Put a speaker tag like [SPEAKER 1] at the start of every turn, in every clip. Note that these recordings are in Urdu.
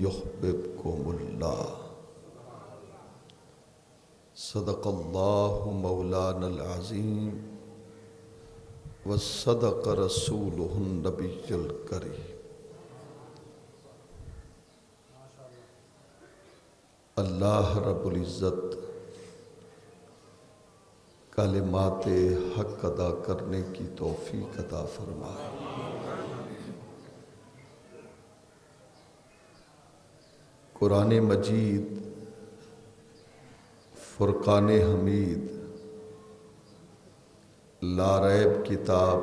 [SPEAKER 1] یحببکم اللہ۔ صدق اللہ مولانا العظیم وصدق رسولہ النبی الکریم۔ اللہ رب العزت کلمات حق ادا کرنے کی توفیق عطا فرمائے۔ قرآن مجید فرقان حمید لا ریب کتاب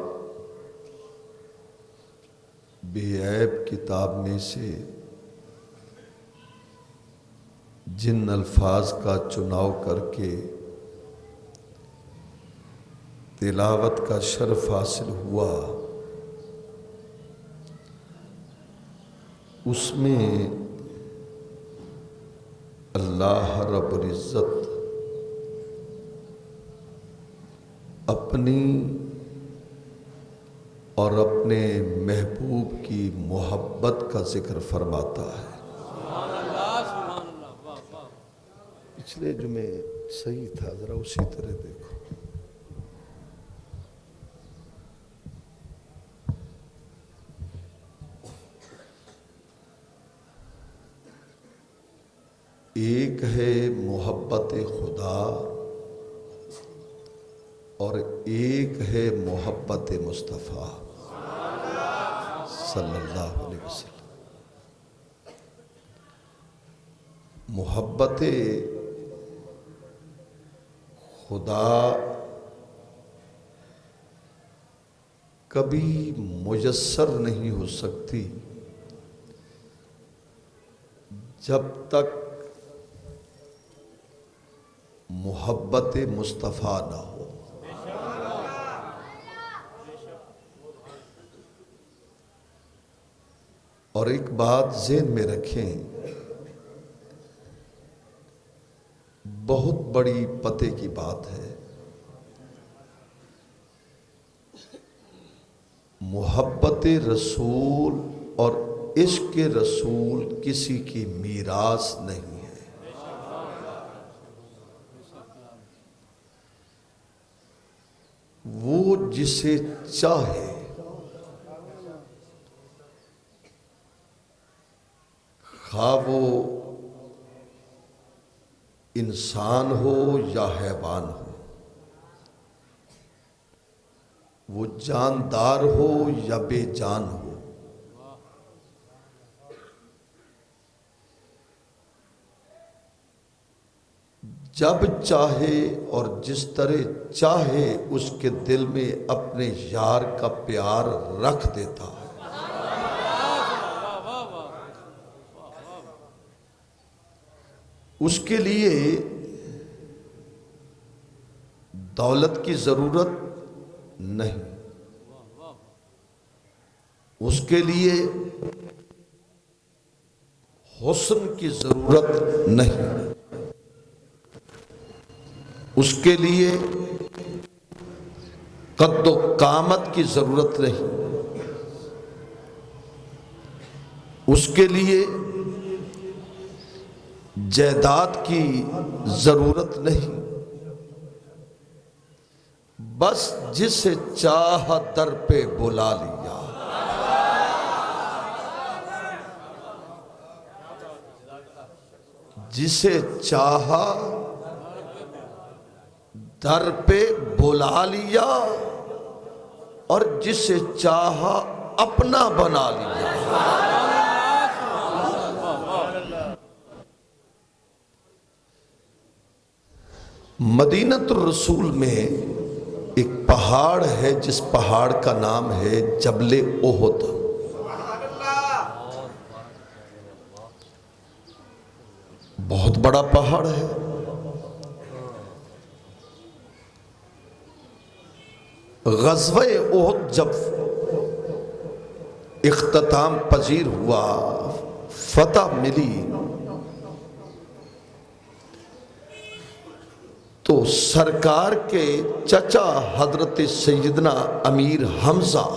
[SPEAKER 1] بے عیب کتاب میں سے جن الفاظ کا چناؤ کر کے تلاوت کا شرف حاصل ہوا، اس میں اللہ رب العزت اپنی اور اپنے محبوب کی محبت کا ذکر فرماتا ہے۔ پچھلے جمعے صحیح تھا، ذرا اسی طرح دیکھو۔ ایک ہے محبت خدا اور ایک ہے محبت مصطفیٰ صلی اللہ علیہ وسلم۔ محبت خدا کبھی میسر نہیں ہو سکتی جب تک محبت مصطفیٰ نہ ہو۔ اور ایک بات ذہن میں رکھیں، بہت بڑی پتے کی بات ہے، محبت رسول اور عشق رسول کسی کی میراث نہیں ہے۔ وہ جسے چاہے خواہ وہ انسان ہو یا حیوان ہو، وہ جاندار ہو یا بے جان ہو، جب چاہے اور جس طرح چاہے اس کے دل میں اپنے یار کا پیار رکھ دیتا ہے۔ اس کے لیے دولت کی ضرورت نہیں، اس کے لیے حسن کی ضرورت نہیں، اس کے لیے قد و قامت کی ضرورت نہیں، اس کے لیے جائیداد کی ضرورت نہیں، بس جسے چاہا در پہ بلا لیا۔ جسے چاہا در پہ بلا لیا اور جسے چاہا اپنا بنا لیا۔ مدینۃ الرسول میں ایک پہاڑ ہے جس پہاڑ کا نام ہے جبل احد۔ بہت بڑا پہاڑ ہے، غزوہ احد جب اختتام پذیر ہوا، فتح ملی، تو سرکار کے چچا حضرت سیدنا امیر حمزہ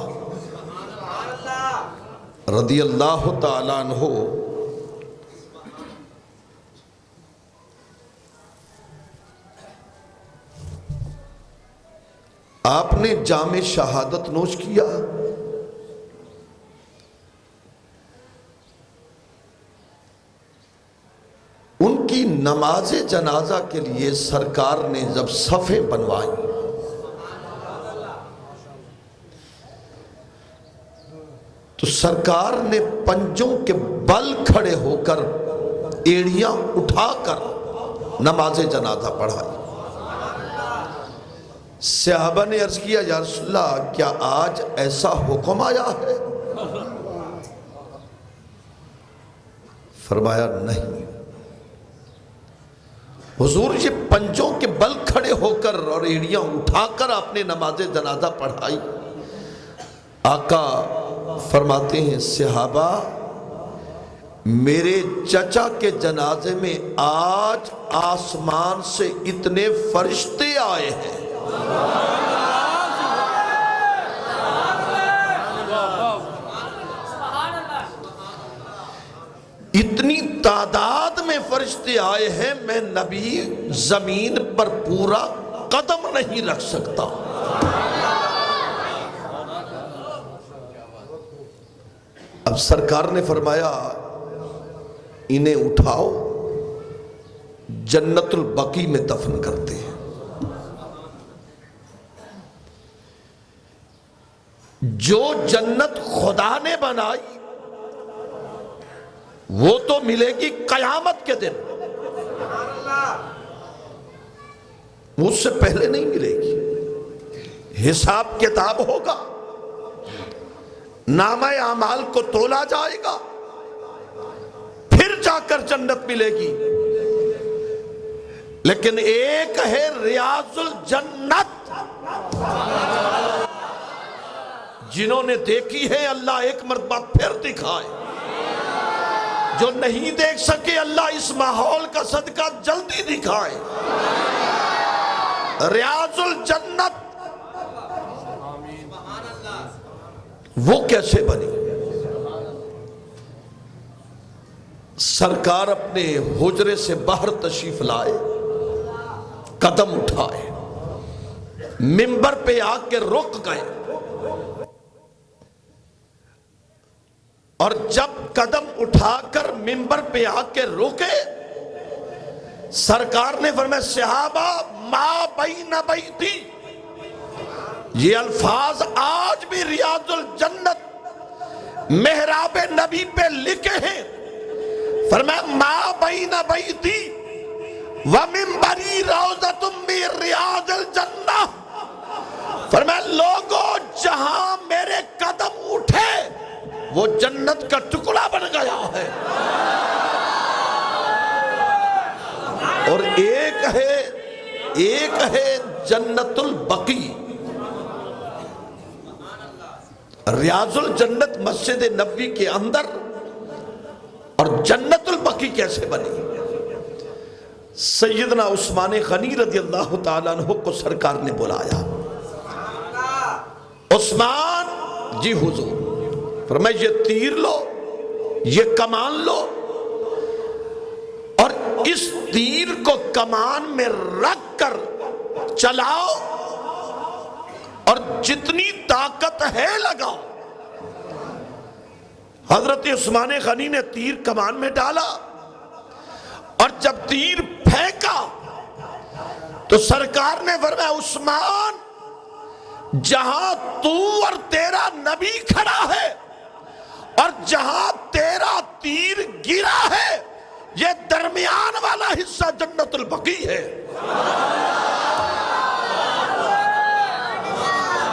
[SPEAKER 1] رضی اللہ تعالیٰ عنہ آپ نے جام شہادت نوش کیا، ان کی نماز جنازہ کے لیے سرکار نے جب صفیں بنوائی تو سرکار نے پنجوں کے بل کھڑے ہو کر ایڑیاں اٹھا کر نماز جنازہ پڑھائی۔ صحابہ نے عرض کیا یا رسول اللہ کیا آج ایسا حکم آیا ہے؟ فرمایا نہیں حضور، یہ پنجوں کے بل کھڑے ہو کر اور ایڑیاں اٹھا کر آپ نے نماز جنازہ پڑھائی۔ آقا فرماتے ہیں صحابہ میرے چچا کے جنازے میں آج آسمان سے اتنے فرشتے آئے ہیں، اتنی تعداد میں فرشتے آئے ہیں میں نبی زمین پر پورا قدم نہیں رکھ سکتا۔ اب سرکار نے فرمایا انہیں اٹھاؤ جنت البقیع میں دفن کرتے ہیں۔ جو جنت خدا نے بنائی وہ تو ملے گی قیامت کے دن، اس سے پہلے نہیں ملے گی۔ حساب کتاب ہوگا، نامہ اعمال کو تولا جائے گا، پھر جا کر جنت ملے گی۔ لیکن ایک ہے ریاض الجنت، جنہوں نے دیکھی ہے اللہ ایک مرتبہ پھر دکھائے، جو نہیں دیکھ سکے اللہ اس ماحول کا صدقہ جلدی دکھائے۔ ریاض الجنت وہ کیسے بنی؟ سرکار اپنے حجرے سے باہر تشریف لائے، قدم اٹھائے، منبر پہ آ کے رک گئے، اور جب قدم اٹھا کر منبر پہ آ کے رکے سرکار نے فرمایا صحابہ ما بین بیتی، یہ الفاظ آج بھی ریاض الجنت محراب نبی پہ لکھے ہیں۔ فرمایا ما بین بیتی ومنبری روضۃ من ریاض الجنہ، فرمایا لوگوں جہاں میرے قدم اٹھے وہ جنت کا ٹکڑا بن گیا ہے۔ اور ایک ہے جنت البقیع۔ ریاض الجنت مسجد نبوی کے اندر، اور جنت البقیع کیسے بنی؟ سیدنا عثمان غنی رضی اللہ تعالیٰ عنہ کو سرکار نے بلایا، عثمان جی حضور، فرمایا یہ تیر لو، یہ کمان لو، اور اس تیر کو کمان میں رکھ کر چلاؤ اور جتنی طاقت ہے لگاؤ۔ حضرت عثمان غنی نے تیر کمان میں ڈالا، اور جب تیر پھینکا تو سرکار نے فرمایا عثمان جہاں تو اور تیرا نبی کھڑا ہے اور جہاں تیرا تیر گرا ہے یہ درمیان والا حصہ جنت البقیع ہے۔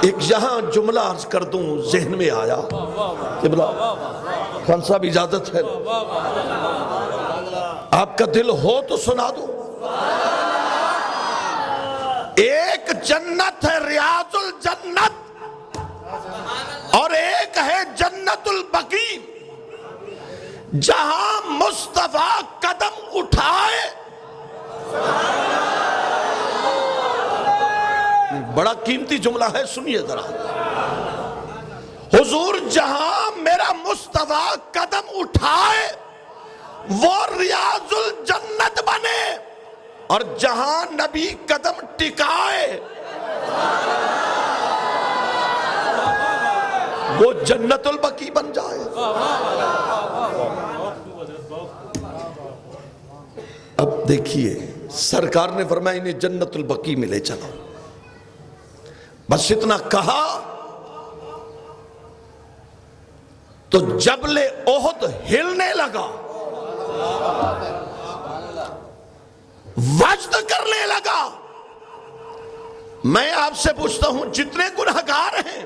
[SPEAKER 1] ایک یہاں جملہ عرض کر دوں ذہن میں آیا، خان صاحب اجازت ہے؟ آپ کا دل ہو تو سنا دوں۔ ایک جنت ہے ریاض الجنت، اور ایک ہے جنت البقیع، جہاں مصطفیٰ قدم اٹھائے۔ بڑا قیمتی جملہ ہے، سنیے ذرا۔ حضور جہاں میرا مصطفیٰ قدم اٹھائے وہ ریاض الجنت بنے، اور جہاں نبی قدم ٹکائے وہ جنت البقیع بن جائے۔ اب دیکھیے سرکار نے فرمایا انہیں جنت البقیع میں لے چلو۔ بس اتنا کہا تو جبل احد ہلنے لگا، وجد کرنے لگا۔ میں آپ سے پوچھتا ہوں جتنے گنہگار ہیں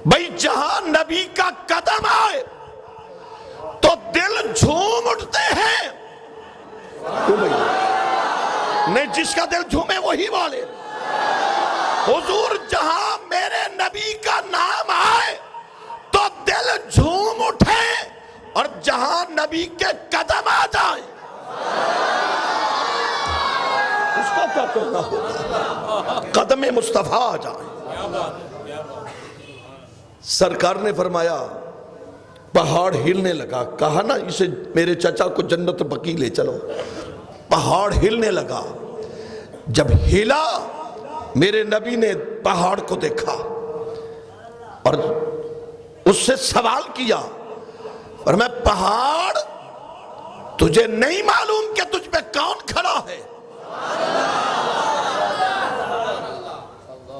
[SPEAKER 1] بھئی جہاں نبی کا قدم آئے تو دل جھوم اٹھتے ہیں؟ کیوں بھئی؟ نہیں، جس کا دل جھومے وہی بولے۔ حضور جہاں میرے نبی کا نام آئے تو دل جھوم اٹھے، اور جہاں نبی کے قدم آ جائے اس کا کیا کرنا ہوگا؟ قدم مصطفیٰ آ جائے۔ سرکار نے فرمایا پہاڑ ہلنے لگا، کہا نا اسے میرے چچا کو جنت بقیع لے چلو۔ پہاڑ ہلنے لگا، جب ہلا میرے نبی نے پہاڑ کو دیکھا اور اس سے سوال کیا، اور میں پہاڑ تجھے نہیں معلوم کہ تجھ پہ کون کھڑا ہے؟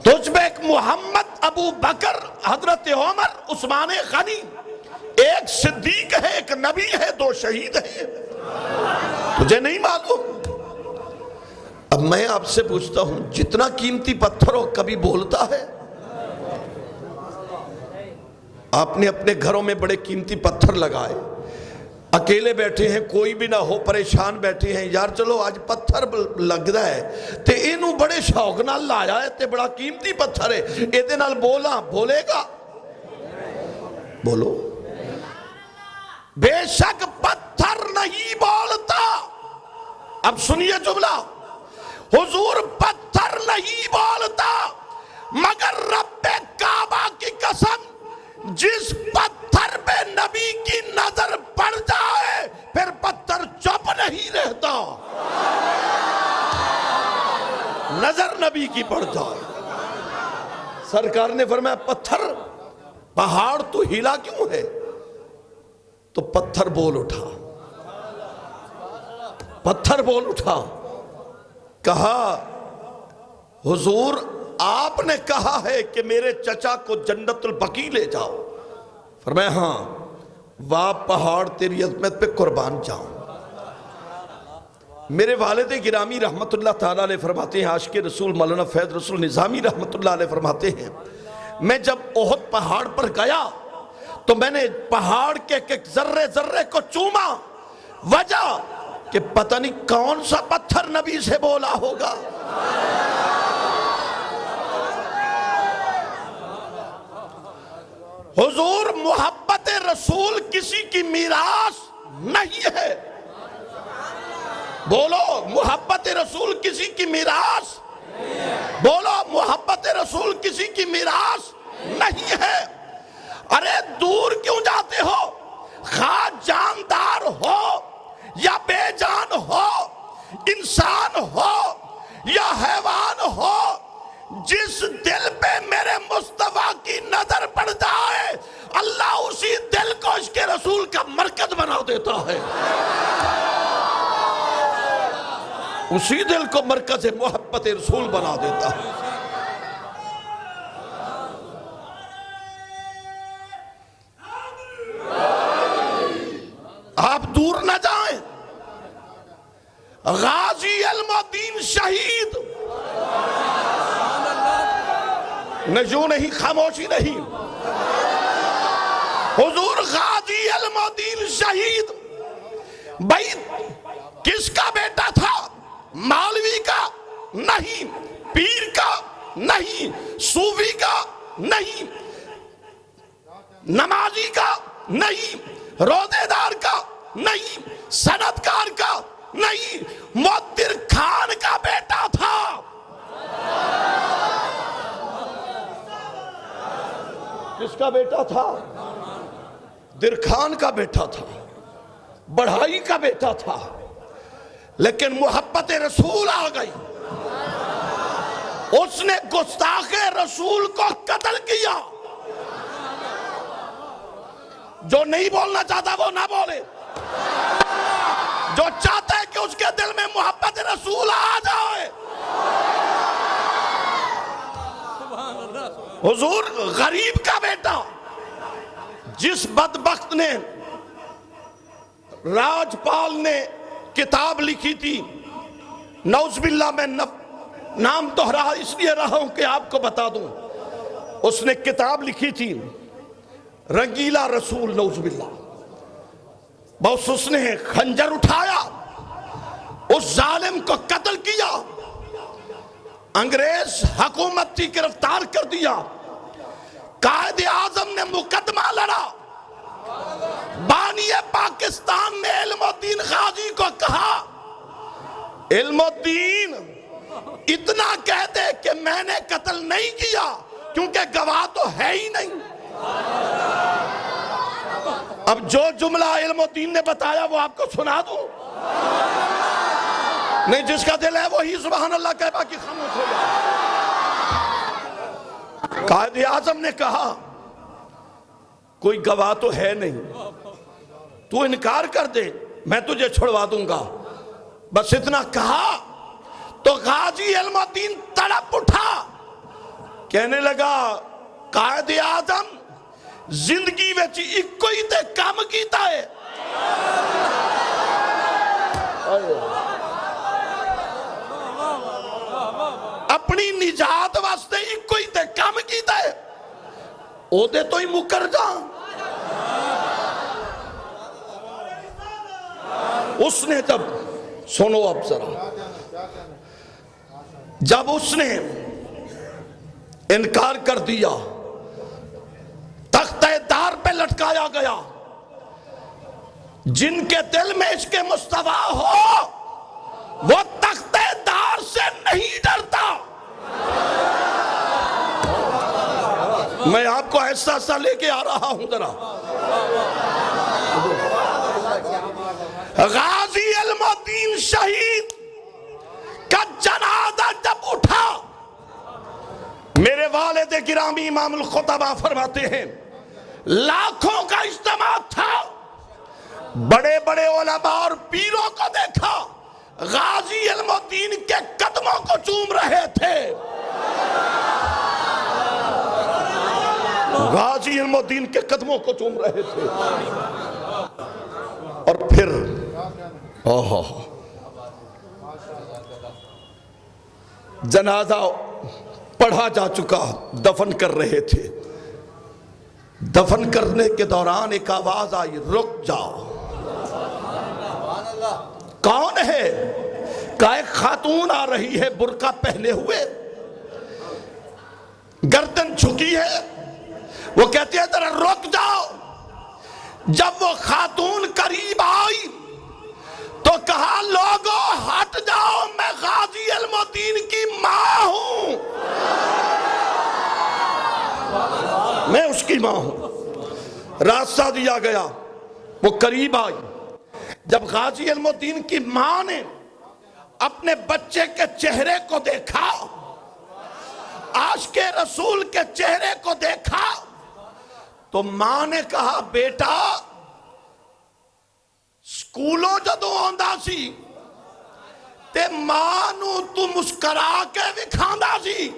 [SPEAKER 1] تجھ پہ ایک محمد، ابو بکر، حضرت عمر، عثمان غنی، ایک صدیق ہے، ایک نبی ہے، 2 شہید ہیں، تجھے نہیں معلوم؟ اب میں آپ سے پوچھتا ہوں جتنا قیمتی پتھر ہو کبھی بولتا ہے؟ آپ نے اپنے گھروں میں بڑے قیمتی پتھر لگائے، اکیلے بیٹھے ہیں، کوئی بھی نہ ہو، پریشان بیٹھے ہیں، یار چلو آج پتھر لگ رہا ہے تے اینو بڑے شوق نال لایا ہے تے بڑا قیمتی پتھر ہے، ایدے نال بولے گا؟ بولو۔ بے شک پتھر نہیں بولتا۔ اب سنیے جملہ، حضور پتھر نہیں بولتا، مگر رب کعبہ کی قسم جس پتھر پہ نبی کی نظر پڑ جائے پھر پتھر چپ نہیں رہتا، نظر نبی کی پڑ جائے۔ سرکار نے فرمایا پتھر، پہاڑ تو ہلا کیوں ہے؟ تو پتھر بول اٹھا، پتھر بول اٹھا، کہا حضور آپ نے کہا ہے کہ میرے چچا کو جنت البقیع لے جاؤ۔ فرمایا ہاں، واہ پہاڑ تیری عظمت پہ قربان جاؤں۔ میرے والد گرامی رحمت اللہ تعالیٰ علیہ فرماتے ہیں، عاشق رسول مولانا فیض رسول نظامی رحمت اللہ علیہ فرماتے ہیں، میں جب احد پہاڑ پر گیا تو میں نے پہاڑ کے ایک ذرے ذرے کو چوما، وجہ کہ پتہ نہیں کون سا پتھر نبی سے بولا ہوگا۔ حضور محبت رسول کسی کی میراث نہیں ہے۔ بولو محبت رسول کسی کی میراث، بولو محبت رسول کسی کی میراث نہیں ہے۔ ارے دور کیوں جاتے ہو؟ خواہ جاندار ہو یا بے جان ہو، انسان ہو یا حیوان ہو، جس دل پہ میرے مصطفیٰ کی نظر پڑ جائے اللہ اسی دل کو اس کے رسول کا مرکز بنا دیتا ہے، اسی دل کو مرکز محبت رسول بنا دیتا ہے۔ آپ دور نہ جائیں، غازی علم و دین شہید، نجو نہیں، خاموشی نہیں، حضور غازی علم و دین شہید بھائی کس کا بیٹا تھا؟ مولوی کا نہیں، پیر کا نہیں، صوفی کا نہیں، نمازی کا نہیں، روزے دار کا نہیں، صنعتکار کا نہیں، مؤدر خان کا بیٹا تھا۔ کس کا بیٹا تھا؟ درخان کا بیٹا تھا، بڑھائی کا بیٹا تھا، لیکن محبت رسول آ گئی، اس نے گستاخ رسول کو قتل کیا۔ جو نہیں بولنا چاہتا وہ نہ بولے، جو چاہتا ہے کہ اس کے دل میں محبت رسول آ جائے۔ حضور غریب کا بیٹا جس بدبخت نے راجپال نے کتاب لکھی تھی، نعوذ باللہ میں نام دوہرا اس لیے رہا ہوں کہ آپ کو بتا دوں، اس نے کتاب لکھی تھی رنگیلا رسول، نعوذ باللہ، بس اس نے خنجر اٹھایا، اس ظالم کو قتل کیا، انگریز حکومت کی گرفتار کر دیا، قائد اعظم نے مقدمہ لڑا، بانی پاکستان نے علم الدین غازی کو کہا علم الدین اتنا کہہ دے کہ میں نے قتل نہیں کیا، کیونکہ گواہ تو ہے ہی نہیں۔ اب جو جملہ علم الدین نے بتایا وہ آپ کو سنا دوں؟ نہیں، جس کا دل ہے وہی سبحان اللہ کہے، باقی خاموش ہو جائے۔ قائد اعظم نے کہا کوئی گواہ تو ہے نہیں، تو انکار کر دے میں تجھے چھڑوا دوں گا، بس اتنا کہا تو غازی علم الدین تڑپ اٹھا، کہنے لگا قائد اعظم زندگی وچ ایک کوئی تے کام کیتا ہے، اپنی نجات واسطے ایک کوئی تے کام کیتا ہے، او دے تو ہی مکر جا۔ اس نے جب سنو اب ذرا، جب اس نے انکار کر دیا، تختہ دار پہ لٹکایا گیا، جن کے دل میں عشق مصطفیٰ ہو وہ تختہ دار سے نہیں ڈرتا۔ میں آپ کو ایسا سا لے کے آ رہا ہوں ذرا، غازی علم الدین شہید کا جنازہ جب اٹھا، میرے والد گرامی امام الخطبہ فرماتے ہیں لاکھوں کا اجتماع تھا، بڑے بڑے علماء اور پیروں کو دیکھا، غازی علم الدین کے قدموں کو چوم رہے تھے، غازی علم الدین کے قدموں کو چوم رہے تھے۔ اور پھر جنازہ پڑھا جا چکا، دفن کر رہے تھے، دفن کرنے کے دوران ایک آواز آئی، رک جاؤ۔ کون ہے؟ کہا ایک خاتون آ رہی ہے برقع پہنے ہوئے، گردن جھکی ہے، وہ کہتی ہے ذرا رک جاؤ۔ جب وہ خاتون قریب آئی تو کہا لوگو ہٹ جاؤ، میں غازی علم الدین کی ماں ہوں، میں اس کی ماں ہوں۔ راستہ دیا گیا، وہ قریب آئی، جب غازی علم الدین کی ماں نے اپنے بچے کے چہرے کو دیکھا، عاشق رسول کے چہرے کو دیکھا، تو ماں نے کہا بیٹا سکولوں جدوں آندا سی تے ماں نو تو مسکرا کے وکھاندا سی۔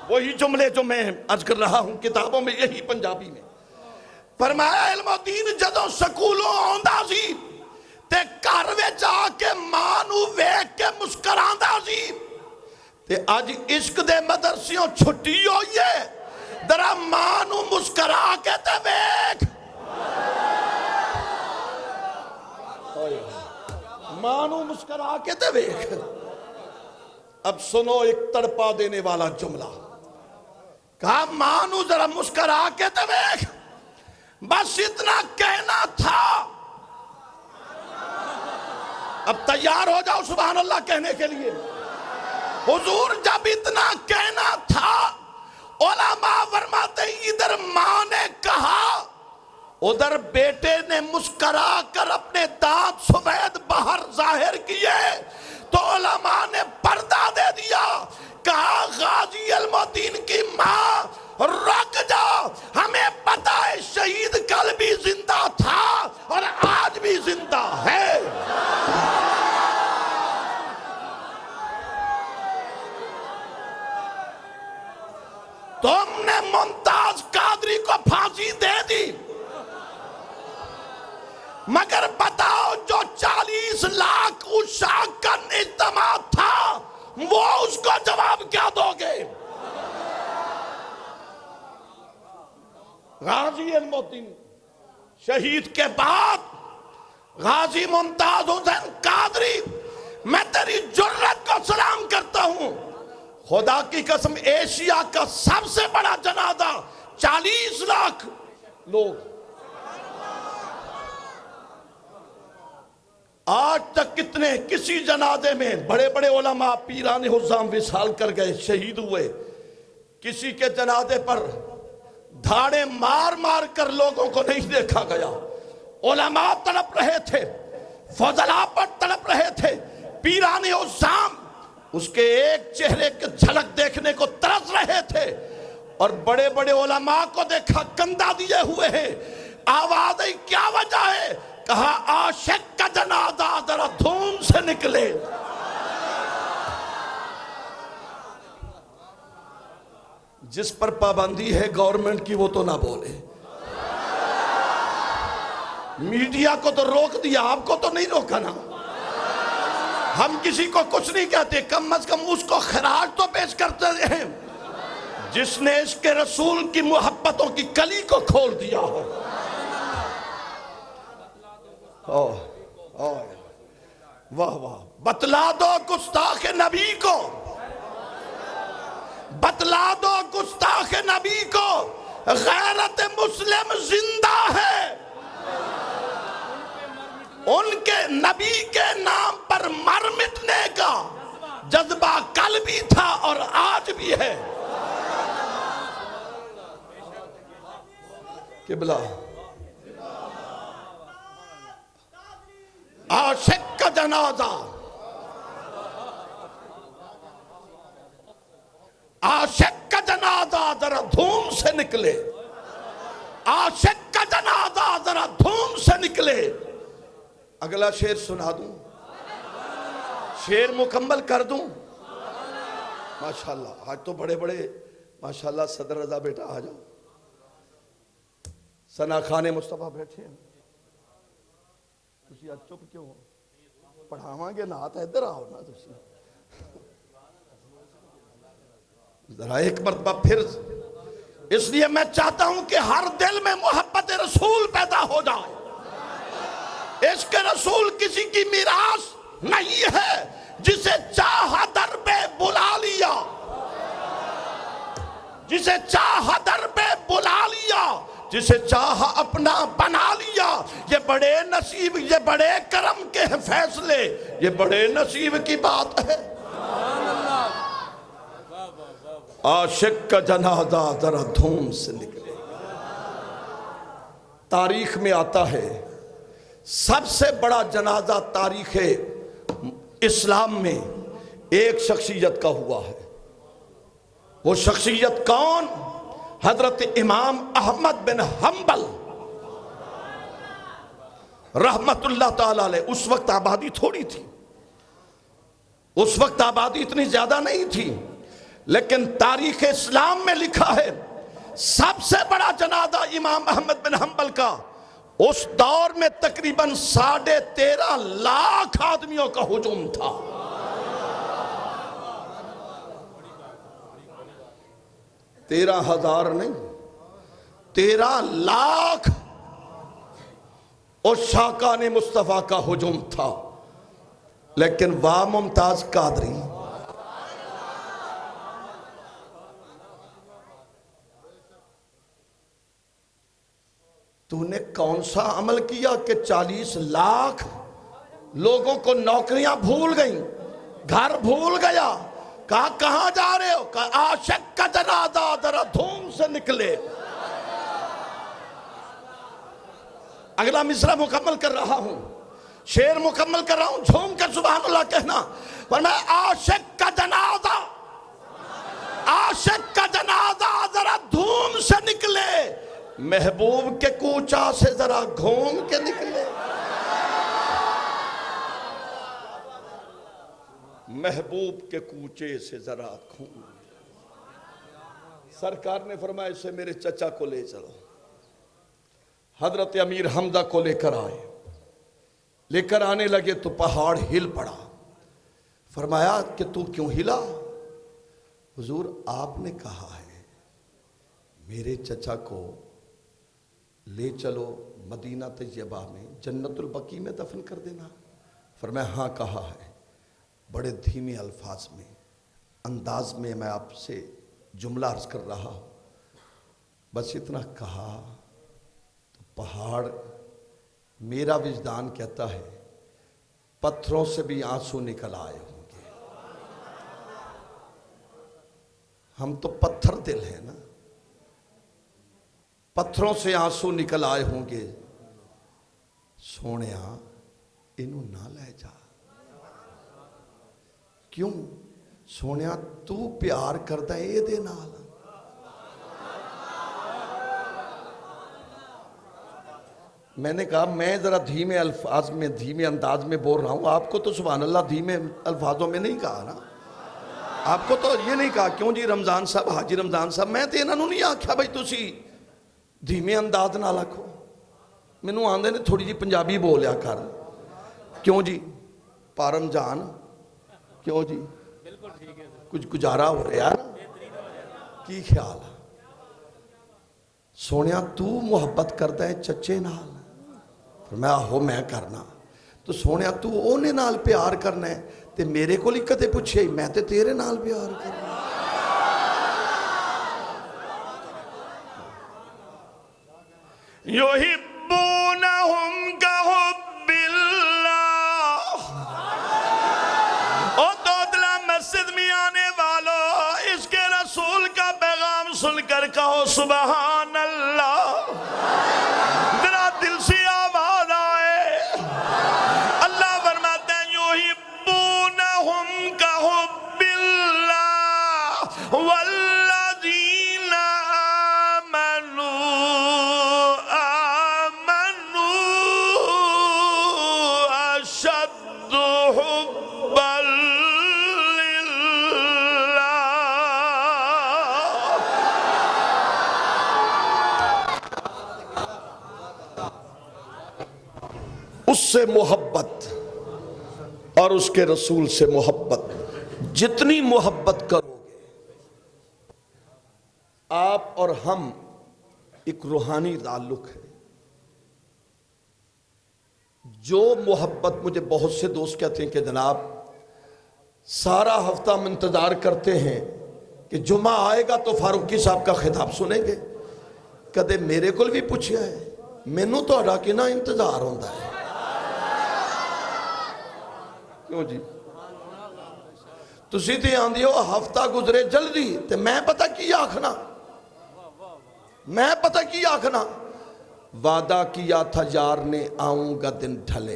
[SPEAKER 1] وہی جملے جو میں عرض کر رہا ہوں کتابوں میں، یہی پنجابی میں فرمایا علم الدین جدوں سکولوں آندا سی تے گھر وچ آ کے ماں نو ویکھ کے مسکراندا سی، تے اج عشق دے مدرسیوں چھٹی ہوئی ہے، ذرا ماں نو مسکرا کے تے ویکھ، ماں نو مسکرا کے تے ویکھ۔ اب سنو ایک تڑپا دینے والا جملہ، کہا ماں نو ذرا مسکرا کے تے ویکھ، بس اتنا کہنا تھا۔ اب تیار ہو جاؤ سبحان اللہ کہنے کے لیے۔ حضور جب اتنا کہنا تھا، علماء فرماتے ادھر ماں نے کہا، ادھر بیٹے نے مسکرا کر اپنے دانت سفید باہر ظاہر کیے، تو علماء نے پردہ دے دیا، کہا غازی علم الدین کی ماں رک جا، ہمیں پتہ ہے شہید بتاؤ جو 40 لاکھ عشاق کا اجتماع تھا وہ اس کو جواب کیا دو گے؟ غازی الموتین شہید کے بعد غازی ممتاز حسین قادری، میں تیری جرت کو سلام کرتا ہوں. خدا کی قسم ایشیا کا سب سے بڑا جنازہ 40 لاکھ لوگ. آج تک کسی جنازے میں بڑے بڑے علماء پیران حزام وصال کر گئے، شہید ہوئے. کسی کے جنازے پر دھاڑے مار مار کر لوگوں کو نہیں دیکھا گیا. علماء تڑپ رہے تھے، فضلاء پر تڑپ رہے تھے، پیران حزام اس کے ایک چہرے کے جھلک دیکھنے کو ترس رہے تھے. اور بڑے بڑے علماء کو دیکھا کندھا دیے ہوئے ہیں. آواز آئی کیا وجہ ہے؟ کہا عاشق کا جنازہ ذرا دھوم سے نکلے. جس پر پابندی ہے گورنمنٹ کی وہ تو نہ بولے. میڈیا کو تو روک دیا، آپ کو تو نہیں روکا نا. ہم کسی کو کچھ نہیں کہتے، کم از کم اس کو خراج تو پیش کرتے ہیں جس نے اس کے رسول کی محبتوں کی کلی کو کھول دیا ہو. واہ واہ. بتلا دو گستاخ نبی کو، بتلا دو گستاخ نبی کو غیرت مسلم زندہ ہے. ان کے نبی کے نام پر مر مٹنے کا جذبہ کل بھی تھا اور آج بھی ہے. قبلہ عاشق کا جنازہ، عاشق کا جنازہ ذرا دھوم سے نکلے. عاشق کا جنازہ ذرا دھوم سے نکلے. اگلا شعر سنا دوں؟ شعر مکمل کر دوں؟ ماشاءاللہ آج تو بڑے بڑے ماشاءاللہ. صدر رضا بیٹا آ جاؤ. ثنا خان مصطفیٰ بیٹھے ہیں. تسی آج چپ کیوں ہو؟ پڑھاواں گے نہ آتا ادھر آؤ نا. تسی ذرا ایک مرتبہ پھر. اس لیے میں چاہتا ہوں کہ ہر دل میں محبت رسول پیدا ہو جائے. عشق رسول کسی کی میراث نہیں ہے. جسے چاہا در پہ بلا لیا، جسے چاہا در پہ بلا لیا، جسے چاہا اپنا بنا لیا. یہ بڑے نصیب، یہ بڑے کرم کے فیصلے، یہ بڑے نصیب کی بات ہے. عاشق کا جنازہ ذرا دھوم سے نکلے. تاریخ میں آتا ہے سب سے بڑا جنازہ تاریخ اسلام میں ایک شخصیت کا ہوا ہے. وہ شخصیت کون؟ حضرت امام احمد بن حنبل رحمت اللہ تعالیٰ علیہ. اس وقت آبادی تھوڑی تھی، اس وقت آبادی اتنی زیادہ نہیں تھی، لیکن تاریخ اسلام میں لکھا ہے سب سے بڑا جنازہ امام احمد بن حنبل کا. اس دور میں تقریباً 13.5 لاکھ آدمیوں کا ہجوم تھا. 13,000 نہیں، 13 لاکھ عشاقان مصطفیٰ کا ہجوم تھا. لیکن واہ ممتاز قادری، تو نے کون سا عمل کیا کہ 40 لاکھ لوگوں کو نوکریاں بھول گئیں، گھر بھول گیا. کہا کہاں جا رہے ہو؟ کہا عاشق کا جنازہ ذرا دھوم سے نکلے. اگلا مصرع مکمل کر رہا ہوں، شعر مکمل کر رہا ہوں. جھوم کر سبحان اللہ کہنا. فرمایا عاشق کا جنازہ، عاشق کا جنازہ ذرا دھوم سے نکلے. محبوب کے کوچہ سے ذرا گھوم کے نکلے. محبوب کے کوچے سے ذرا گھوم. سرکار نے فرمایا اسے میرے چچا کو لے چلو. حضرت امیر حمزہ کو لے کر آئے. لے کر آنے لگے تو پہاڑ ہل پڑا. فرمایا کہ تو کیوں ہلا؟ حضور آپ نے کہا ہے میرے چچا کو لے چلو مدینہ طیبہ میں جنت البقیع میں دفن کر دینا. فرمایا ہاں کہا ہے. بڑے دھیمے الفاظ میں انداز میں میں آپ سے جملہ عرض کر رہا ہوں. بس اتنا کہا تو پہاڑ، میرا وجدان کہتا ہے پتھروں سے بھی آنسو نکل آئے ہوں گے. ہم تو پتھر دل ہیں نا، پتھروں سے آنسو نکل آئے ہوں گے. سونیا انہوں نہ لے جا. کیوں؟ سونیا تو پیار کرتا ہے اے دے نال. میں نے کہا میں ذرا دھیمے الفاظ میں دھیمے انداز میں بول رہا ہوں، آپ کو تو سبحان اللہ دھیمے الفاظوں میں نہیں کہا نا. آپ کو تو یہ نہیں کہا. کیوں جی رمضان صاحب، حاجی رمضان صاحب، میں تو انہوں نہیں آکھیا بھائی تسی دھیمے انداز نہ لکھو. مینوں آندے نے تھوڑی جی پنجابی بولیا کر. کیوں جی پارم جان، کیوں جی کچھ گزارا ہو رہا نا، کی خیال ہے؟ سونیا تو محبت کرتا ہے چچے نال. فرمایا ہو میں کرنا. تو سونیا تو اونے نال پیار کرنا ہے تے میرے کو لکھ کتے پوچھے میں تے تیرے نال پیار کرنا. یحبونہم کحب اللہ. او دودلا مسجد میں آنے والوں، اس کے رسول کا پیغام سن کر کہو سبحان اللہ. ذرا دل سے آواز آئے. اللہ فرماتے ہیں یحبونہم کحب اللہ والذین آمنوا اشد حبا للہ. اس سے محبت اور اس کے رسول سے محبت، جتنی محبت کرو گے. آپ اور ہم ایک روحانی تعلق ہے. جو محبت، مجھے بہت سے دوست کہتے ہیں کہ جناب سارا ہفتہ ہم انتظار کرتے ہیں کہ جمعہ آئے گا تو فاروقی صاحب کا خطاب سنیں گے. کدے میرے کو بھی پوچھا ہے مینوں تہاڈا کنا انتظار ہوندا ہے؟ کیوں جی تسی تے آندی ہو ہفتہ گزرے جلدی تے میں پتہ کی آکھنا، میں پتہ کی آکھنا. وعدہ کیا تھا یار نے آؤں گا دن ڈھلے.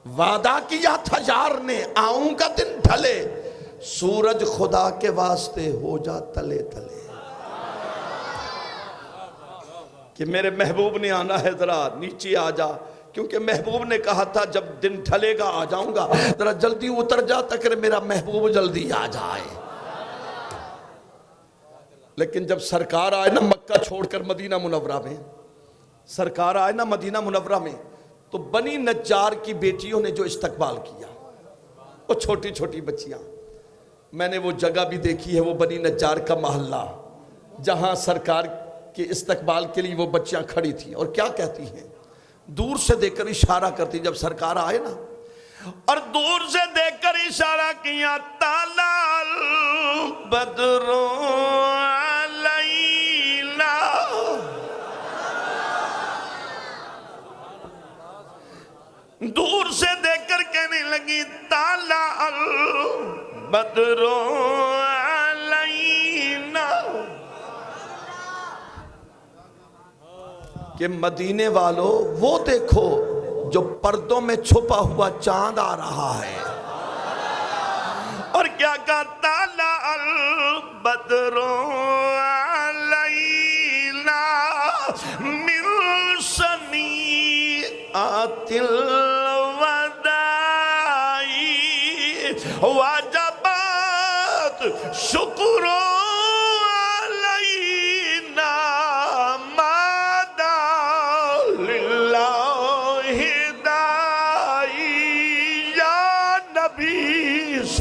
[SPEAKER 1] وعدہ کیا تھا یار نے آؤں گا دن ڈھلے. سورج خدا کے واسطے ہو جا تلے تلے. کہ میرے محبوب نے آنا ہے ذرا نیچے آ جا، کیونکہ محبوب نے کہا تھا جب دن ڈھلے گا آ جاؤں گا. ذرا جلدی اتر جا تک میرا محبوب جلدی آ جائے. لیکن جب سرکار آئے نا مکہ چھوڑ کر مدینہ منورہ میں، سرکار آئے نا مدینہ منورہ میں، تو بنی نجار کی بیٹیوں نے جو استقبال کیا، وہ چھوٹی چھوٹی بچیاں. میں نے وہ جگہ بھی دیکھی ہے، وہ بنی نجار کا محلہ جہاں سرکار کے استقبال کے لیے وہ بچیاں کھڑی تھیں. اور کیا کہتی ہیں؟ دور سے دیکھ کر اشارہ کرتی جب سرکار آئے نا، اور دور سے دیکھ کر اشارہ کیا طلع البدر علینا. دور سے دیکھ کر کہنے لگی طلع البدر علینا. کہ مدینے والوں وہ دیکھو جو پردوں میں چھپا ہوا چاند آ رہا ہے. اور کیا کہا طلع البدر علینا من ثنیۃ الوداع وجبت شکر علینا.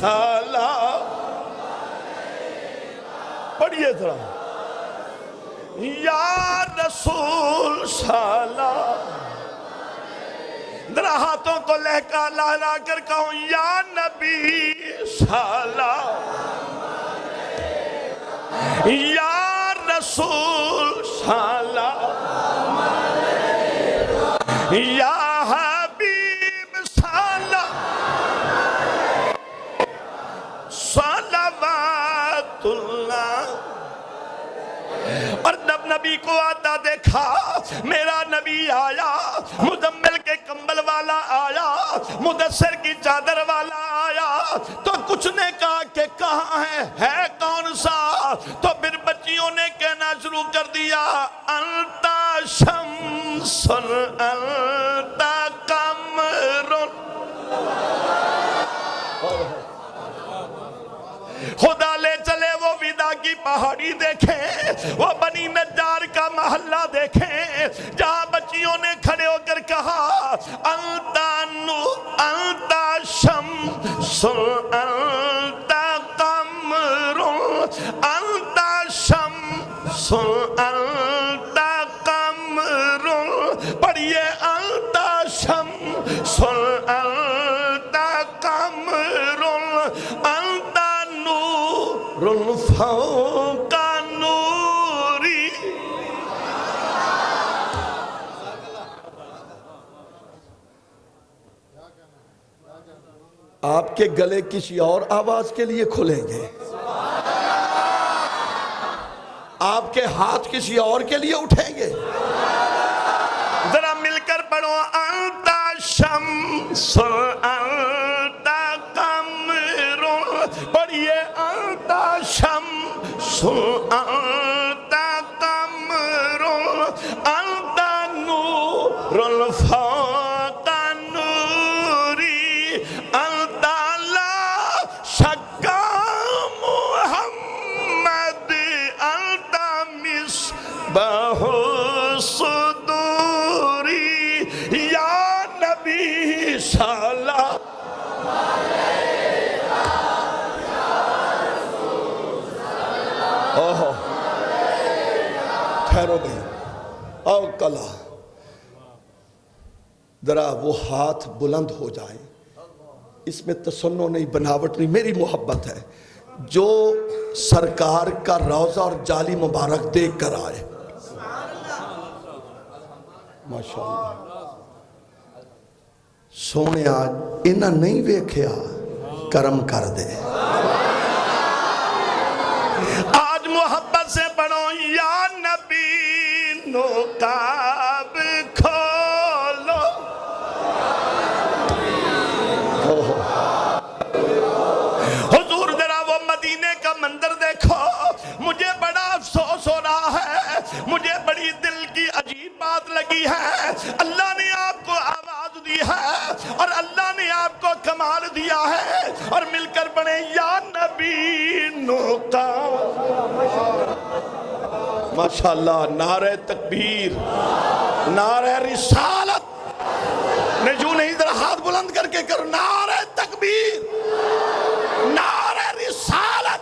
[SPEAKER 1] سلام. پڑھیے ذرا. یا رسول سلام. ذرا ہاتھوں کو لہکا لا کر کہوں یا نبی سلام. یا رسول سلام. یا حبیب سلام. صلوات اللہ. اور جب نبی کو آتا دیکھا، میرا نبی آیا، مزمل کے کمبل والا آیا، مدثر کی چادر والا آیا، تو کچھ نے کہا کہ کہاں ہے کون سا؟ تو پھر بچیوں نے کہنا شروع کر دیا انت شمس انت قمر. خدا لے چلے وہ ودا کی پہاڑی دیکھیں، وہ بنی نجار کا محلہ دیکھیں، جہاں بچیوں نے کھڑے ہو کر کہا انت شمس انت قمر انت شمس انت قمر. پڑھیے انت شمس انت قمر انت نور فوق نوری. آپ کے گلے کسی اور آواز کے لیے کھلیں گے، آپ کے ہاتھ کسی اور کے لیے اٹھیں گے. ذرا مل کر پڑھو انت شمس انت قمر. پڑھیے انت شمس انت قمر انت نور فوق نوری انت لا شک محمد انت مصباح صدوری. یا نبی سلام. ٹھہرو بھائی، آؤ کلا. ذرا وہ ہاتھ بلند ہو جائیں، اس میں تصنع نہیں، بناوٹ نہیں، میری محبت ہے. جو سرکار کا روضہ اور جالی مبارک دیکھ کر آئے، ماشاءاللہ. سونے آج انہاں نہیں ویکھیا، کرم کر دے. آج محبت سے پڑھو یا نبی نقاب کھولو. حضور ذرا وہ مدینے کا منظر دیکھو. مجھے بڑا افسوس ہو رہا ہے، مجھے بڑی دل کی عجیب بات لگی ہے. اللہ نے آپ کو آواز دی ہے اور اللہ نے آپ کو کمال دیا ہے، اور مل کر پڑھیں یا نبی نقاب. ماشاءاللہ. نعرہ تکبیر، نعرہ رسالت. نجو نہیں، ذرا ہاتھ بلند کر کے کرو نعرہ تکبیر، نعرہ رسالت،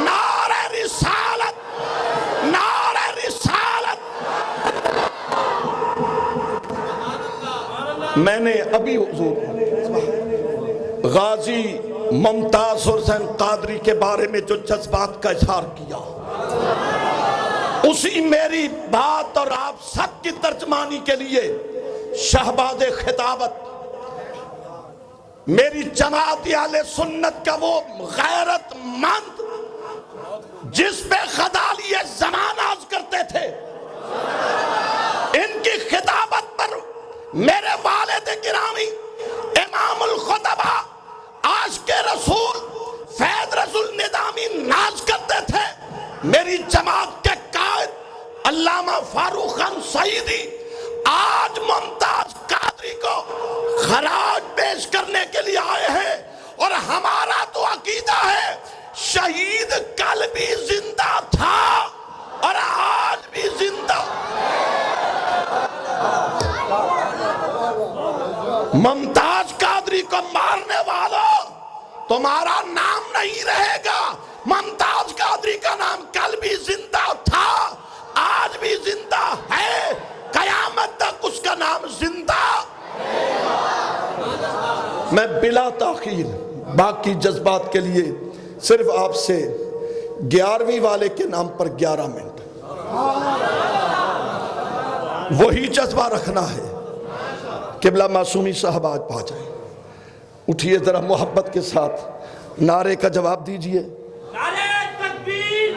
[SPEAKER 1] نعرہ رسالت، نعرہ رسالت. میں نے ابھی حضور غازی ممتاز حسین قادری کے بارے میں جو جذبات کا اظہار کیا، اسی میری بات اور آپ سب کی ترجمانی کے لیے شہباز خطابت میری جماعت اہل سنت کا وہ غیرت مند جس پہ غزالی زمان آز کرتے تھے، ان کی خطابت پر میرے والد گرامی امام الخطبہ عاشق رسول فیض رسول نظامی ناز کرتے تھے. میری جماعت کے قائد علامہ فاروق خان سعیدی آج ممتاز قادری کو خراج پیش کرنے کے لیے آئے ہیں، اور ہمارا تو عقیدہ ہے شہید کل بھی زندہ تھا اور آج بھی زندہ. ممتاز قادری کو مارنے والا تمہارا نام نہیں رہے گا۔ ممتاز قادری کا نام کل بھی زندہ تھا، آج بھی زندہ ہے، قیامت تک اس کا نام زندہ۔ میں بلا تاخیر باقی جذبات کے لیے صرف آپ سے 11ویں والے کے نام پر 11 منٹ وہی جذبہ رکھنا ہے۔ قبلہ معصومی صاحب آج پا جائیں، اٹھئے ذرا محبت کے ساتھ نعرے کا جواب دیجئے۔
[SPEAKER 2] نعرہ تکبیر،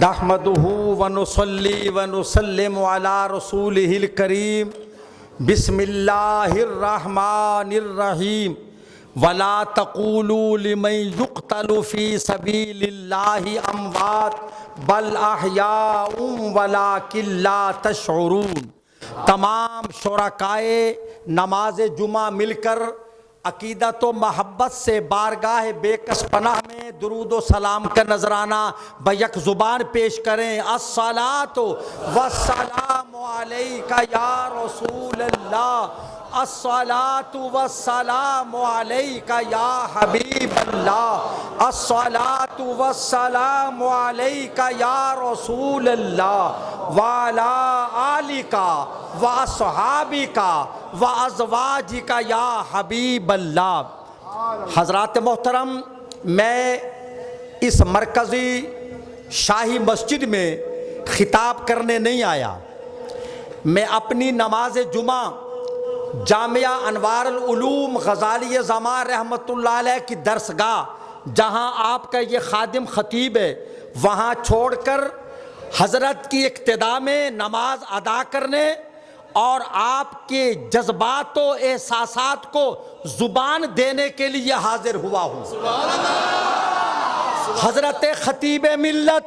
[SPEAKER 3] نحمدہ ونصلی ونسلم علی رسولہ الکریم۔ بسم اللہ الرحمن الرحیم۔ ولا تقولوا لمن يقتل في سبيل الله اموات بل احیاء ولکن لا تشعرون۔ تمام شرکائے نماز جمعہ مل کر عقیدت و محبت سے بارگاہ بے کس پناہ میں درود و سلام کا نذرانہ بیک زبان پیش کریں۔ الصلاۃ والسلام علیک یا رسول اللہ، الصلاۃ والسلام علیک یا حبیب اللہ، الصلاۃ والسلام علیک یا رسول اللہ وعلی آلک واصحابک وازواجک یا حبیب اللہ۔ حضرات محترم، میں اس مرکزی شاہی مسجد میں خطاب کرنے نہیں آیا، میں اپنی نماز جمعہ جامعہ انوار العلوم غزالی زمان رحمۃ اللہ علیہ کی درسگاہ جہاں آپ کا یہ خادم خطیب ہے وہاں چھوڑ کر حضرت کی اقتداء میں نماز ادا کرنے اور آپ کے جذبات و احساسات کو زبان دینے کے لیے حاضر ہوا ہوں۔ حضرت خطیب ملت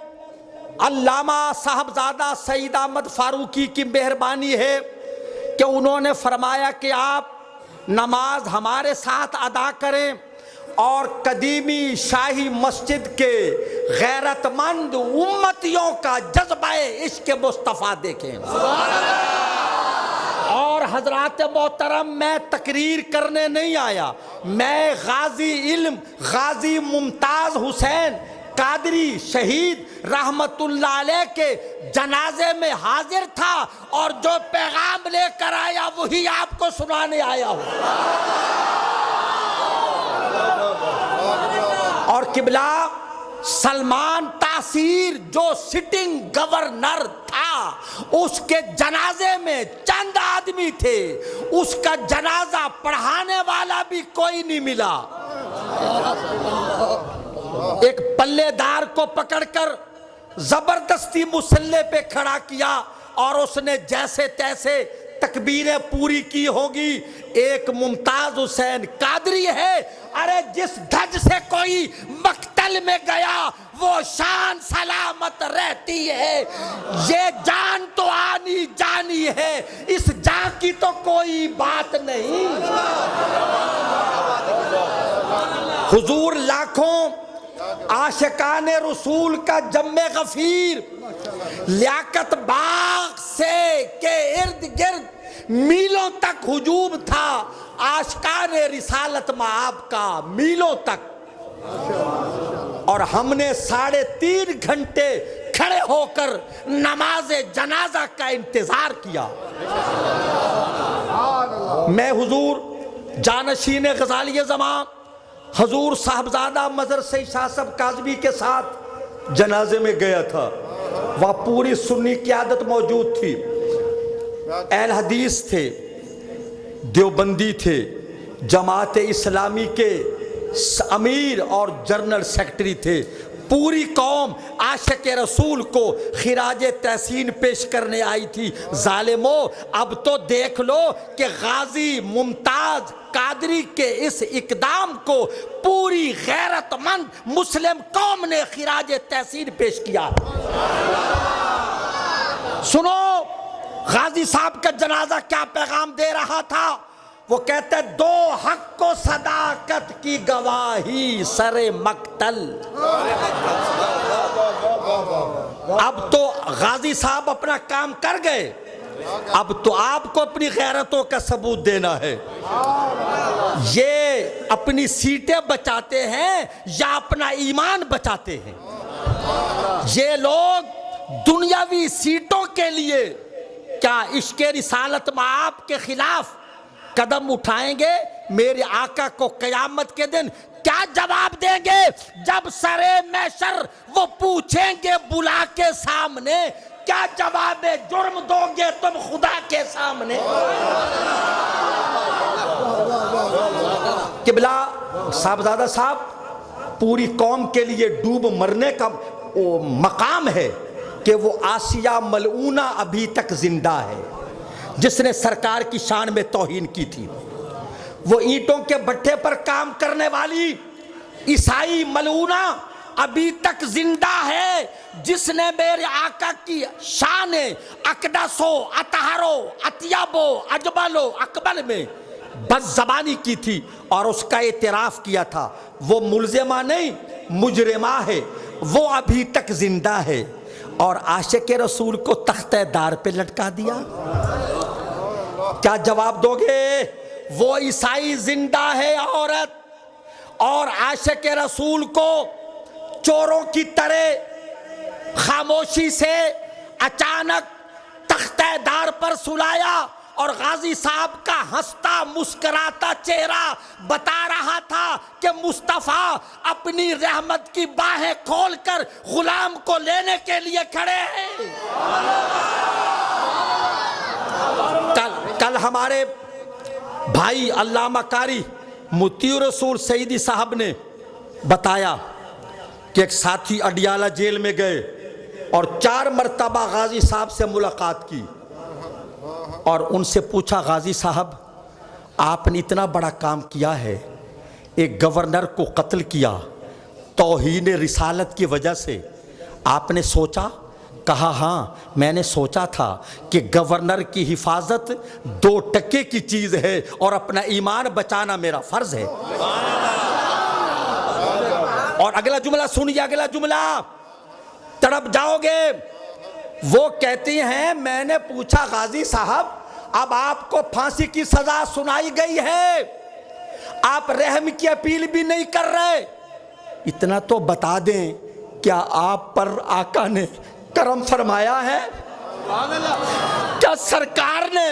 [SPEAKER 3] علامہ صاحبزادہ سید احمد فاروقی کی مہربانی ہے کہ انہوں نے فرمایا کہ آپ نماز ہمارے ساتھ ادا کریں اور قدیمی شاہی مسجد کے غیرت مند امتیوں کا جذبہ عشق مصطفیٰ دیکھیں۔ اور حضرات محترم، میں تقریر کرنے نہیں آیا، میں غازی علم غازی ممتاز حسین قادری شہید رحمت اللہ علیہ کے جنازے میں حاضر تھا اور جو پیغام لے کر آیا وہی آپ کو سنانے آیا ہوں۔ اور قبلہ سلمان تاثیر جو سٹنگ گورنر تھا اس کے جنازے میں چند آدمی تھے، اس کا جنازہ پڑھانے والا بھی کوئی نہیں ملا۔ ایک پلے دار کو پکڑ کر زبردستی مسلح پہ کھڑا کیا اور اس نے جیسے تیسے تکبیریں پوری کی ہوگی۔ ایک ممتاز حسین قادری ہے، ارے جس دھج سے کوئی مقتل میں گیا وہ شان سلامت رہتی ہے، یہ جان تو آنی جانی ہے، اس جان کی تو کوئی بات نہیں۔ حضور لاکھوں عاشقان رسول کا جمع غفیر لیاقت باغ سے کے ارد گرد میلوں تک ہجوم تھا، عاشقان رسالت مآب کا میلوں تک، اور ہم نے 3.5 گھنٹے کھڑے ہو کر نماز جنازہ کا انتظار کیا۔ میں حضور جانشین غزالی زمان حضور صاحبزادہ مدرسہ شاہ صاحب کاظمی کے ساتھ جنازے میں گیا تھا، وہاں پوری سنی قیادت موجود تھی، اہل حدیث تھے، دیوبندی تھے، جماعت اسلامی کے امیر اور جنرل سیکرٹری تھے۔ پوری قوم عاشق رسول کو خراج تحسین پیش کرنے آئی تھی۔ ظالمو، اب تو دیکھ لو کہ غازی ممتاز قادری کے اس اقدام کو پوری غیرت مند مسلم قوم نے خراج تحسین پیش کیا۔ سنو غازی صاحب کا جنازہ کیا پیغام دے رہا تھا؟ وہ کہتے ہیں دو حق و صداقت کی گواہی سر مقتل۔ اب تو غازی صاحب اپنا کام کر گئے، اب تو آپ کو اپنی غیرتوں کا ثبوت دینا ہے۔ یہ اپنی سیٹیں بچاتے ہیں یا اپنا ایمان بچاتے ہیں؟ یہ لوگ دنیاوی سیٹوں کے لیے کیا عشق رسالت مآب کے خلاف قدم اٹھائیں گے؟ میرے آقا کو قیامت کے دن کیا جواب دیں گے جب سرے محشر وہ پوچھیں گے بلا کے سامنے؟ کیا جواب جرم دو گے تم خدا کے سامنے؟ قبلہ صاحبزادہ صاحب، پوری قوم کے لیے ڈوب مرنے کا مقام ہے کہ وہ آسیہ ملعونہ ابھی تک زندہ ہے، جس نے سرکار کی شان میں توہین کی تھی۔ وہ اینٹوں کے بھٹے پر کام کرنے والی عیسائی ملعونہ ابھی تک زندہ ہے، جس نے میرے آقا کی شان اقدسو اطہرو اطیبو اجملو اقبل میں بس زبانی کی تھی اور اس کا اعتراف کیا تھا۔ وہ ملزمہ نہیں، مجرمہ ہے، وہ ابھی تک زندہ ہے، اور عاشق رسول کو تختہ دار پہ لٹکا دیا۔ کیا جواب دو گے؟ وہ عیسائی زندہ ہے عورت، اور عاشق رسول کو چوروں کی طرح خاموشی سے اچانک تختہ دار پر سلایا، اور غازی صاحب کا ہنستا مسکراتا چہرہ بتا رہا تھا کہ مصطفیٰ اپنی رحمت کی باہیں کھول کر غلام کو لینے کے لیے کھڑے ہیں۔ کل ہمارے بھائی علامہ قاری مطیع رسول سعیدی صاحب نے بتایا کہ ایک ساتھی اڈیالہ جیل میں گئے اور 4 مرتبہ غازی صاحب سے ملاقات کی، اور ان سے پوچھا غازی صاحب آپ نے اتنا بڑا کام کیا ہے، ایک گورنر کو قتل کیا توہین رسالت کی وجہ سے، آپ نے سوچا؟ کہا ہاں میں نے سوچا تھا کہ گورنر کی حفاظت 2 ٹکے کی چیز ہے اور اپنا ایمان بچانا میرا فرض ہے۔ اور اگلا جملہ سنیے، اگلا جملہ تڑپ جاؤ گے۔ وہ کہتی ہیں میں نے پوچھا غازی صاحب اب آپ کو پھانسی کی سزا سنائی گئی ہے، آپ رحم کی اپیل بھی نہیں کر رہے، اتنا تو بتا دیں کیا آپ پر آقا نے کرم فرمایا ہے؟ کیا سرکار نے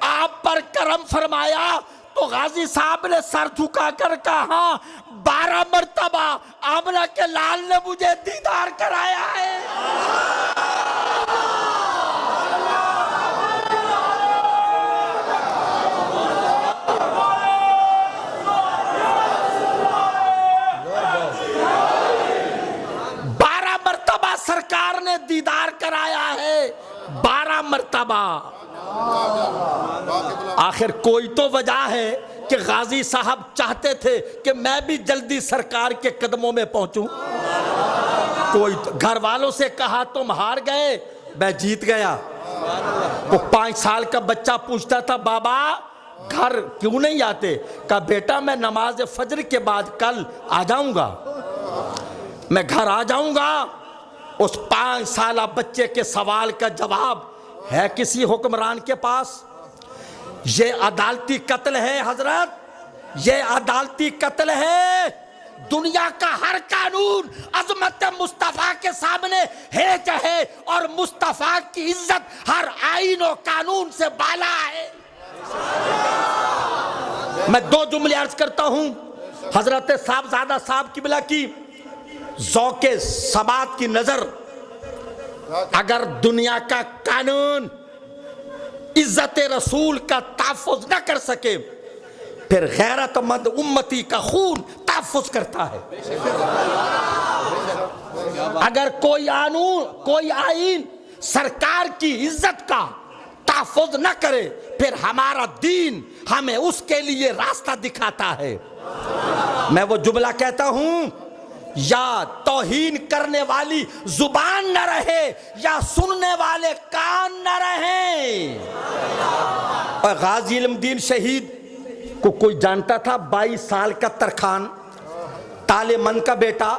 [SPEAKER 3] آپ پر کرم فرمایا؟ تو غازی صاحب نے سر جھکا کر کہا 12 مرتبہ آمنہ کے لال نے مجھے دیدار کرایا ہے۔ سرکار نے دیدار کرایا ہے 12 مرتبہ۔ آخر کوئی تو وجہ ہے کہ غازی صاحب چاہتے تھے کہ میں بھی جلدی سرکار کے قدموں میں پہنچوں۔ کوئی گھر والوں سے کہا تم ہار گئے، میں جیت گیا۔ وہ 5 سال کا بچہ پوچھتا تھا بابا گھر کیوں نہیں آتے؟ کہا بیٹا میں نماز فجر کے بعد کل آ جاؤں گا، میں گھر آ جاؤں گا۔ اس 5 سالہ بچے کے سوال کا جواب ہے کسی حکمران کے پاس؟ یہ عدالتی قتل ہے حضرت، یہ عدالتی قتل ہے۔ دنیا کا ہر قانون عظمت مصطفیٰ کے سامنے ہے چاہے، اور مصطفیٰ کی عزت ہر آئین و قانون سے بالا ہے۔ میں 2 جملے عرض کرتا ہوں۔ حضرت صاحبزادہ صاحب قبلہ کی ذوق سماعت کی نظر، اگر دنیا کا قانون عزت رسول کا تحفظ نہ کر سکے پھر غیرت مند امتی کا خون تحفظ کرتا ہے۔ اگر کوئی آئین سرکار کی عزت کا تحفظ نہ کرے پھر ہمارا دین ہمیں اس کے لیے راستہ دکھاتا ہے۔ میں وہ جملہ کہتا ہوں، یا توہین کرنے والی زبان نہ رہے یا سننے والے کان نہ رہیں۔ اور غازی علم دین شہید کو کوئی جانتا تھا؟ 22 سال کا ترخان، تالے من کا بیٹا،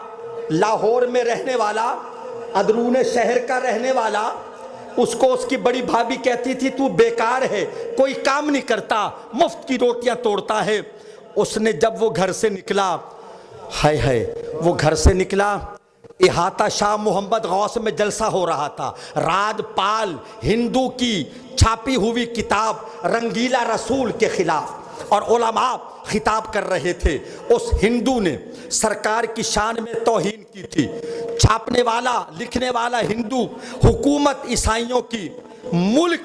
[SPEAKER 3] لاہور میں رہنے والا، اندرون شہر کا رہنے والا۔ اس کو اس کی بڑی بھابھی کہتی تھی تو بیکار ہے، کوئی کام نہیں کرتا، مفت کی روٹیاں توڑتا ہے۔ اس نے جب وہ گھر سے نکلا، وہ گھر سے نکلا، احاطہ شاہ محمد غوث میں جلسہ ہو رہا تھا، راج پال ہندو کی چھاپی ہوئی کتاب رنگیلا رسول کے خلاف، اور علماء خطاب کر رہے تھے۔ اس ہندو نے سرکار کی شان میں توہین کی تھی۔ چھاپنے والا لکھنے والا ہندو، حکومت عیسائیوں کی، ملک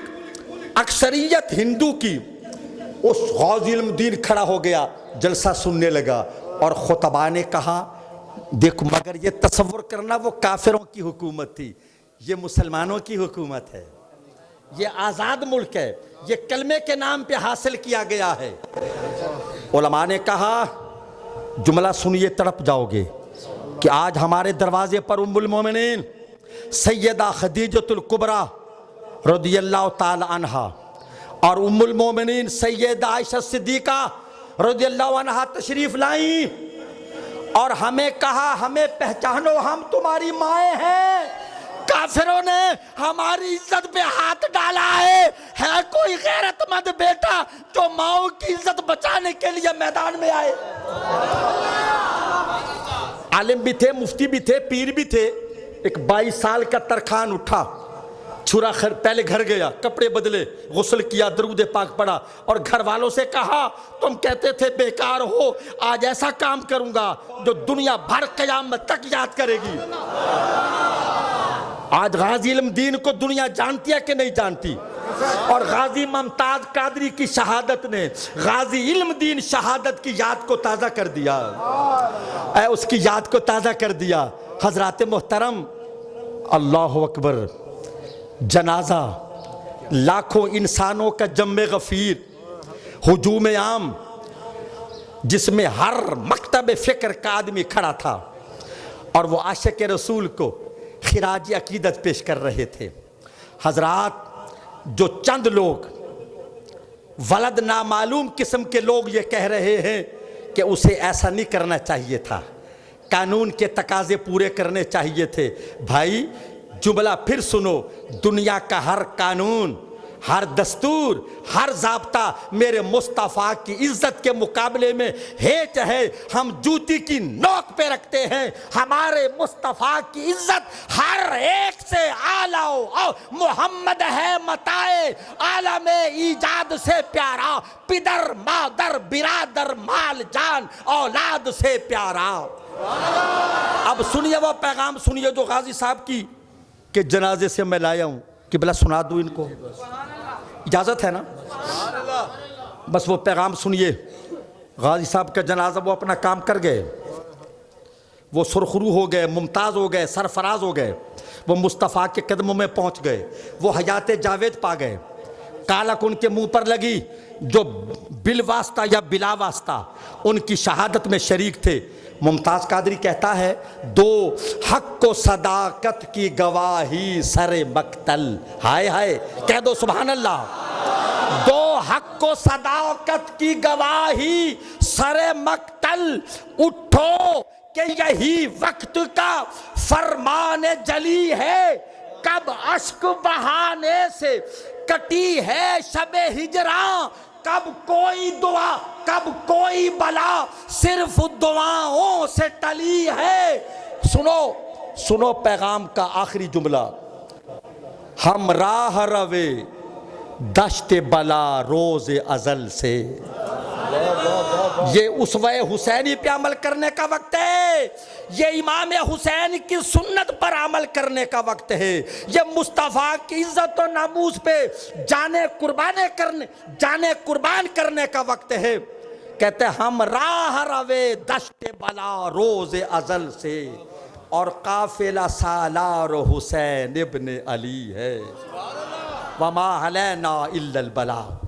[SPEAKER 3] اکثریت ہندو کی۔ اس غازی علم دین کھڑا ہو گیا، جلسہ سننے لگا، اور خطبہ نے کہا دیکھو، مگر یہ تصور کرنا وہ کافروں کی حکومت تھی، یہ مسلمانوں کی حکومت ہے، یہ آزاد ملک ہے، یہ کلمے کے نام پہ حاصل کیا گیا ہے۔ علماء نے کہا جملہ سنیے تڑپ جاؤ گے کہ آج ہمارے دروازے پر ام المومنین سیدہ خدیجۃ الکبریٰ رضی اللہ تعالی عنہا اور ام المومنین سیدہ عائشہ صدیقہ رضی اللہ عنہا تشریف لائیں، اور ہمیں کہا ہمیں پہچانو، ہم تمہاری مائیں ہیں۔ کافروں نے ہماری عزت پہ ہاتھ ڈالا ہے کوئی غیرت مند بیٹا جو ماؤں کی عزت بچانے کے لیے میدان میں آئے؟ عالم بھی تھے، مفتی بھی تھے، پیر بھی تھے۔ ایک 22 سال کا ترخان اٹھا، چھرا پہلے گھر گیا، کپڑے بدلے، غسل کیا، درود پاک پڑھا، اور گھر والوں سے کہا تم کہتے تھے بیکار ہو، آج ایسا کام کروں گا جو دنیا بھر قیامت تک یاد کرے گی۔ آج غازی علم دین کو دنیا جانتی ہے کہ نہیں جانتی؟ اور غازی ممتاز قادری کی شہادت نے غازی علم دین شہادت کی یاد کو تازہ کر دیا، اس کی یاد کو تازہ کر دیا۔ حضرات محترم، اللہ اکبر، جنازہ، لاکھوں انسانوں کا جم غفیر، ہجوم عام، جس میں ہر مکتب فکر کا آدمی کھڑا تھا، اور وہ عاشق رسول کو خراج عقیدت پیش کر رہے تھے۔ حضرات، جو چند لوگ ولد نامعلوم قسم کے لوگ یہ کہہ رہے ہیں کہ اسے ایسا نہیں کرنا چاہیے تھا، قانون کے تقاضے پورے کرنے چاہیے تھے، بھائی جملہ پھر سنو، دنیا کا ہر قانون، ہر دستور، ہر ضابطہ میرے مصطفیٰ کی عزت کے مقابلے میں ہیچ ہے۔ ہم جوتی کی نوک پہ رکھتے ہیں، ہمارے مصطفیٰ کی عزت ہر ایک سے اعلیٰ اور محمد ہے متائے عالم ایجاد سے پیارا، پدر مادر برادر مال جان اولاد سے پیارا۔ اب سنیے وہ پیغام، سنیے جو غازی صاحب کی کہ جنازے سے میں لایا ہوں، کہ بلا سنا دوں ان کو، اجازت ہے نا؟ بس وہ پیغام سنیے۔ غازی صاحب کا جنازہ وہ اپنا کام کر گئے، وہ سرخرو ہو گئے، ممتاز ہو گئے، سرفراز ہو گئے، وہ مصطفیٰ کے قدموں میں پہنچ گئے، وہ حیات جاوید پا گئے۔ کالک ان کے منہ پر لگی، جو بالواسطہ یا بلا واسطہ ان کی شہادت میں شریک تھے۔ ممتاز قادری کہتا ہے، دو حق و صداقت کی گواہی سر مقتل، ہائے ہائے کہہ دو سبحان اللہ، دو حق و صداقت کی گواہی سر مقتل، اٹھو کہ یہی وقت کا فرمان جلی ہے، کب اشک بہانے سے کٹی ہے شب ہجراں، کب کوئی دعا کب کوئی بلا صرف دعاؤں سے ٹلی ہے۔ سنو پیغام کا آخری جملہ، ہم راہ روے دشت بلا روز ازل سے، یہ اسوہ حسینی پہ عمل کرنے کا وقت ہے، یہ امام حسین کی سنت پر عمل کرنے کا وقت ہے، یہ مصطفیٰ کی عزت و ناموس پہ جانے قربان کرنے کا وقت ہے۔ کہتے ہیں ہم راہ روے دشت بلا روز ازل سے، اور قافلہ سالار حسین ابن علی ہے، وما علینا الا البلاغ۔